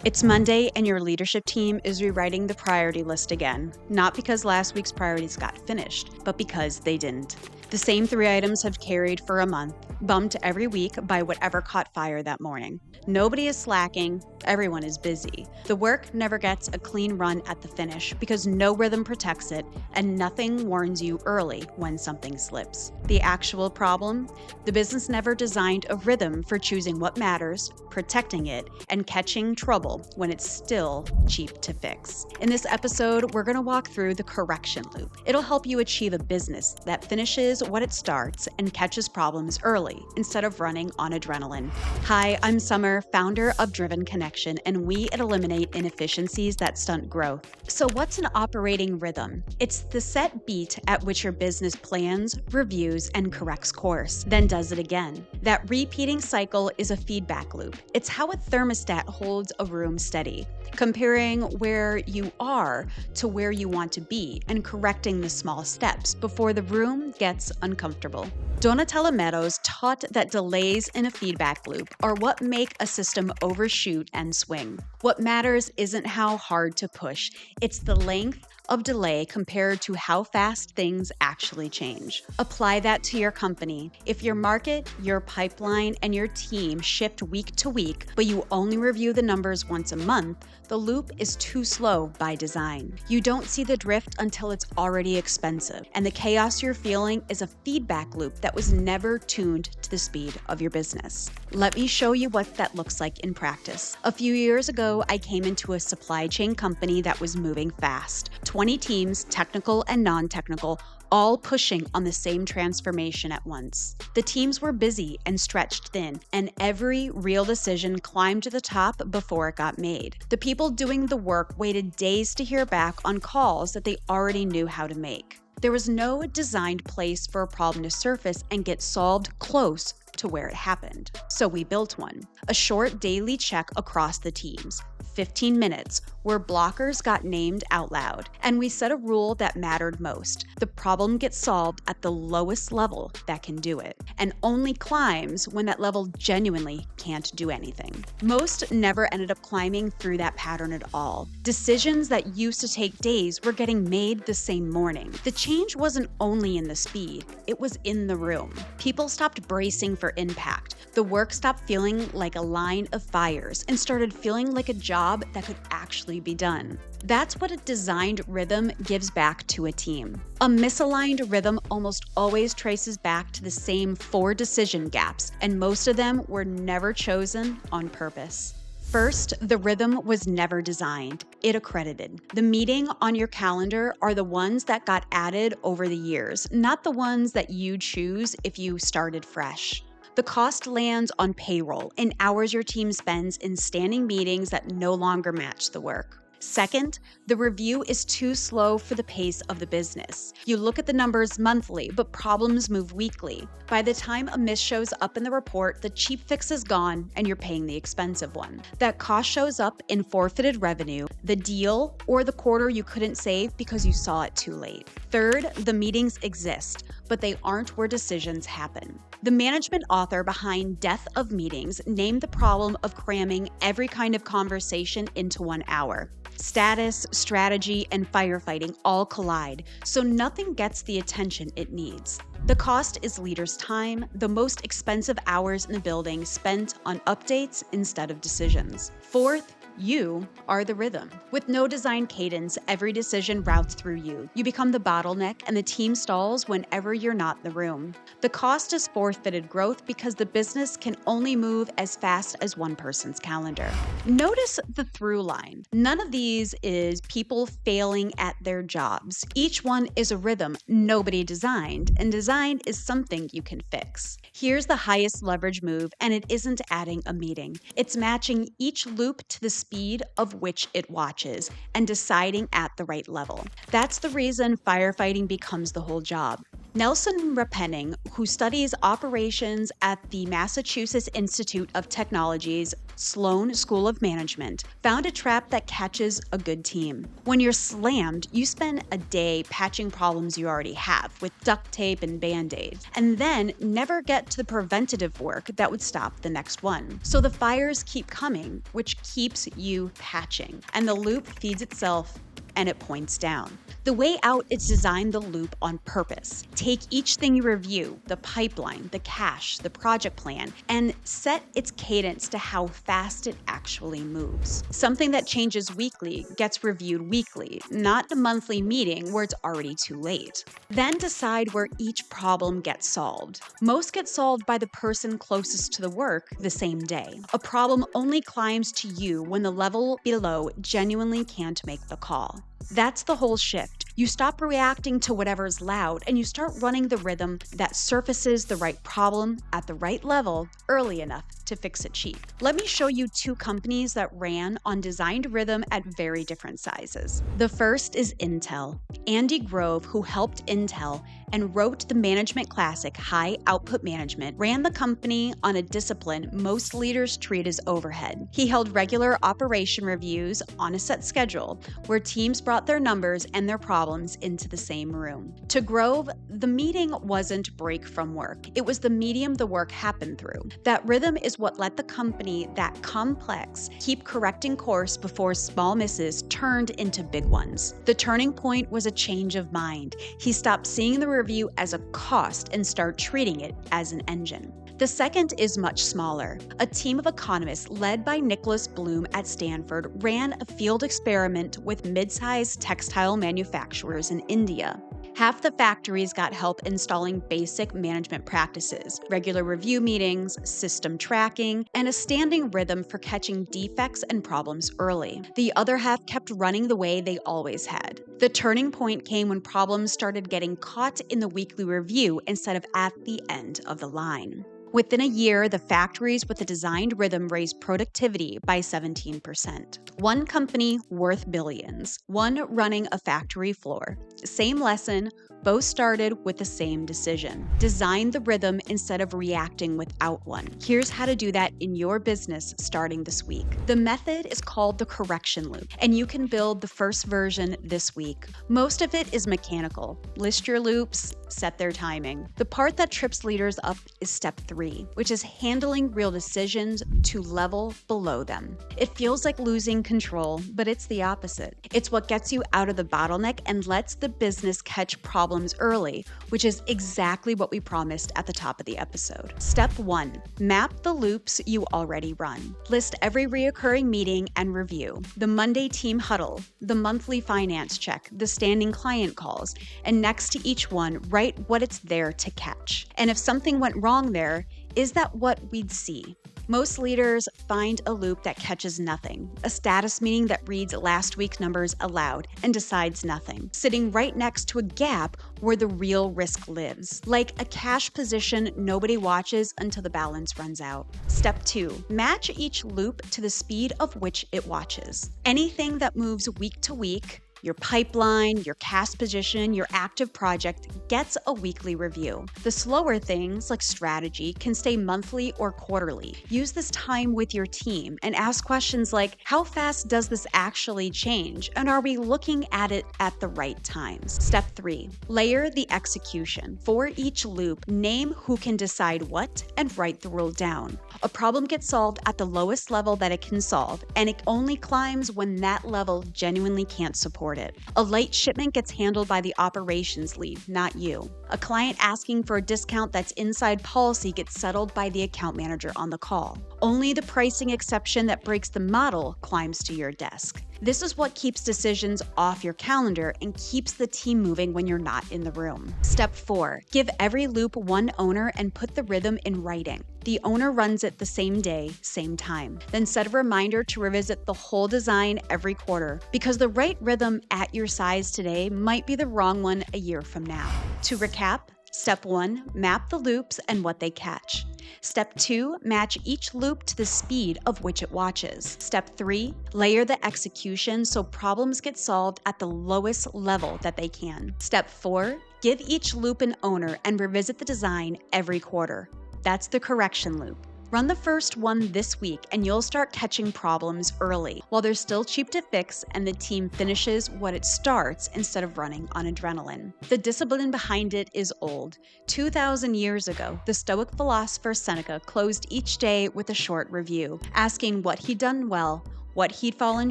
It's Monday and your leadership team is rewriting the priority list again, not because last week's priorities got finished, but because they didn't. The same 3 items have carried for a month, bumped every week by whatever caught fire that morning. Nobody is slacking, everyone is busy. The work never gets a clean run at the finish because no rhythm protects it and nothing warns you early when something slips. The actual problem? The business never designed a rhythm for choosing what matters, protecting it, and catching trouble when it's still cheap to fix. In this episode, we're going to walk through the correction loop. It'll help you achieve a business that finishes what it starts and catches problems early instead of running on adrenaline. Hi, I'm Summer, founder of Driven Connection, and we eliminate inefficiencies that stunt growth. So what's an operating rhythm? It's the set beat at which your business plans, reviews, and corrects course, then does it again. That repeating cycle is a feedback loop. It's how a thermostat holds a room steady, comparing where you are to where you want to be and correcting the small steps before the room gets uncomfortable. Donatella Meadows taught that delays in a feedback loop are what make a system overshoot and swing. What matters isn't how hard to push, it's the length of delay compared to how fast things actually change. Apply that to your company. If your market, your pipeline, and your team shift week to week, but you only review the numbers once a month, the loop is too slow by design. You don't see the drift until it's already expensive, and the chaos you're feeling is a feedback loop that was never tuned to the speed of your business. Let me show you what that looks like in practice. A few years ago, I came into a supply chain company that was moving fast. 20 teams, technical and non-technical, all pushing on the same transformation at once. The teams were busy and stretched thin, and every real decision climbed to the top before it got made. The people doing the work waited days to hear back on calls that they already knew how to make. There was no designed place for a problem to surface and get solved close to where it happened. So we built one. A short daily check across the teams, 15 minutes, where blockers got named out loud. And we set a rule that mattered most. The problem gets solved at the lowest level that can do it, and only climbs when that level genuinely can't do anything. Most never ended up climbing through that pattern at all. Decisions that used to take days were getting made the same morning. The change wasn't only in the speed, it was in the room. People stopped bracing for impact. The work stopped feeling like a line of fires and started feeling like a job that could actually be done. That's what a designed rhythm gives back to a team. A misaligned rhythm almost always traces back to the same 4 decision gaps, and most of them were never chosen on purpose. First, the rhythm was never designed. It accredited. The meeting on your calendar are the ones that got added over the years, not the ones that you choose if you started fresh. The cost lands on payroll and hours your team spends in standing meetings that no longer match the work. Second, the review is too slow for the pace of the business. You look at the numbers monthly, but problems move weekly. By the time a miss shows up in the report, the cheap fix is gone and you're paying the expensive one. That cost shows up in forfeited revenue, the deal, or the quarter you couldn't save because you saw it too late. Third, the meetings exist, but they aren't where decisions happen. The management author behind Death of Meetings named the problem of cramming every kind of conversation into 1 hour. Status, strategy, and firefighting all collide, so nothing gets the attention it needs. The cost is leaders' time, the most expensive hours in the building spent on updates instead of decisions. Fourth, you are the rhythm. With no design cadence, every decision routes through you. You become the bottleneck and the team stalls whenever you're not in the room. The cost is forfeited growth because the business can only move as fast as one person's calendar. Notice the through line. None of these is people failing at their jobs. Each one is a rhythm nobody designed, and design is something you can fix. Here's the highest leverage move, and it isn't adding a meeting. It's matching each loop to the speed of which it watches and deciding at the right level. That's the reason firefighting becomes the whole job. Nelson Repenning, who studies operations at the Massachusetts Institute of Technology's Sloan School of Management, found a trap that catches a good team. When you're slammed, you spend a day patching problems you already have with duct tape and band-aids, and then never get to the preventative work that would stop the next one. So the fires keep coming, which keeps you patching, and the loop feeds itself and it points down. The way out is design the loop on purpose. Take each thing you review, the pipeline, the cache, the project plan, and set its cadence to how fast it actually moves. Something that changes weekly gets reviewed weekly, not a monthly meeting where it's already too late. Then decide where each problem gets solved. Most get solved by the person closest to the work the same day. A problem only climbs to you when the level below genuinely can't make the call. That's the whole shift. You stop reacting to whatever's loud and you start running the rhythm that surfaces the right problem at the right level early enough to fix it cheap. Let me show you two companies that ran on designed rhythm at very different sizes. The first is Intel. Andy Grove, who helped Intel and wrote the management classic High Output Management, ran the company on a discipline most leaders treat as overhead. He held regular operation reviews on a set schedule where teams brought their numbers and their problems into the same room. To Grove, the meeting wasn't break from work. It was the medium the work happened through. That rhythm is what let the company that complex keep correcting course before small misses turned into big ones. The turning point was a change of mind. He stopped seeing the review as a cost and started treating it as an engine. The second is much smaller. A team of economists led by Nicholas Bloom at Stanford ran a field experiment with mid-sized textile manufacturers in India. Half the factories got help installing basic management practices, regular review meetings, system tracking, and a standing rhythm for catching defects and problems early. The other half kept running the way they always had. The turning point came when problems started getting caught in the weekly review instead of at the end of the line. Within a year, the factories with a designed rhythm raised productivity by 17%. One company worth billions, one running a factory floor. Same lesson, both started with the same decision. Design the rhythm instead of reacting without one. Here's how to do that in your business starting this week. The method is called the correction loop, and you can build the first version this week. Most of it is mechanical. List your loops, set their timing. The part that trips leaders up is step 3, which is handling real decisions to level below them. It feels like losing control, but it's the opposite. It's what gets you out of the bottleneck and lets the business catch problems early, which is exactly what we promised at the top of the episode. Step 1, map the loops you already run. List every reoccurring meeting and review, the Monday team huddle, the monthly finance check, the standing client calls, and next to each one, write what it's there to catch. And if something went wrong there, is that what we'd see? Most leaders find a loop that catches nothing, a status meeting that reads last week's numbers aloud and decides nothing, sitting right next to a gap where the real risk lives, like a cash position nobody watches until the balance runs out. Step 2, match each loop to the speed of which it watches. Anything that moves week to week, your pipeline, your cash position, your active project gets a weekly review. The slower things, like strategy, can stay monthly or quarterly. Use this time with your team and ask questions like, how fast does this actually change? And are we looking at it at the right times? Step 3, layer the execution. For each loop, name who can decide what and write the rule down. A problem gets solved at the lowest level that it can solve, and it only climbs when that level genuinely can't support it. A late shipment gets handled by the operations lead, not you. A client asking for a discount that's inside policy gets settled by the account manager on the call. Only the pricing exception that breaks the model climbs to your desk. This is what keeps decisions off your calendar and keeps the team moving when you're not in the room. Step 4, give every loop one owner and put the rhythm in writing. The owner runs it the same day, same time. Then set a reminder to revisit the whole design every quarter, because the right rhythm at your size today might be the wrong one a year from now. To recap, Step 1, map the loops and what they catch. Step 2, match each loop to the speed of which it watches. Step 3, layer the execution so problems get solved at the lowest level that they can. Step 4, Give each loop an owner and revisit the design every quarter. That's the correction loop. Run the first one this week and you'll start catching problems early while they're still cheap to fix and the team finishes what it starts instead of running on adrenaline. The discipline behind it is old. 2,000 years ago, the Stoic philosopher Seneca closed each day with a short review, asking what he'd done well, what he'd fallen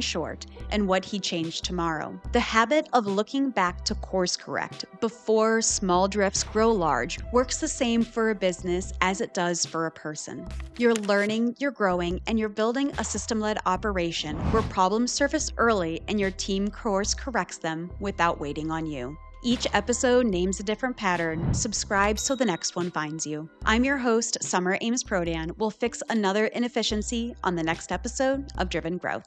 short, and what he'd change tomorrow. The habit of looking back to course correct before small drifts grow large works the same for a business as it does for a person. You're learning, you're growing, and you're building a system-led operation where problems surface early and your team course corrects them without waiting on you. Each episode names a different pattern. Subscribe so the next one finds you. I'm your host, Summer Ames Prodan. We'll fix another inefficiency on the next episode of Driven Growth.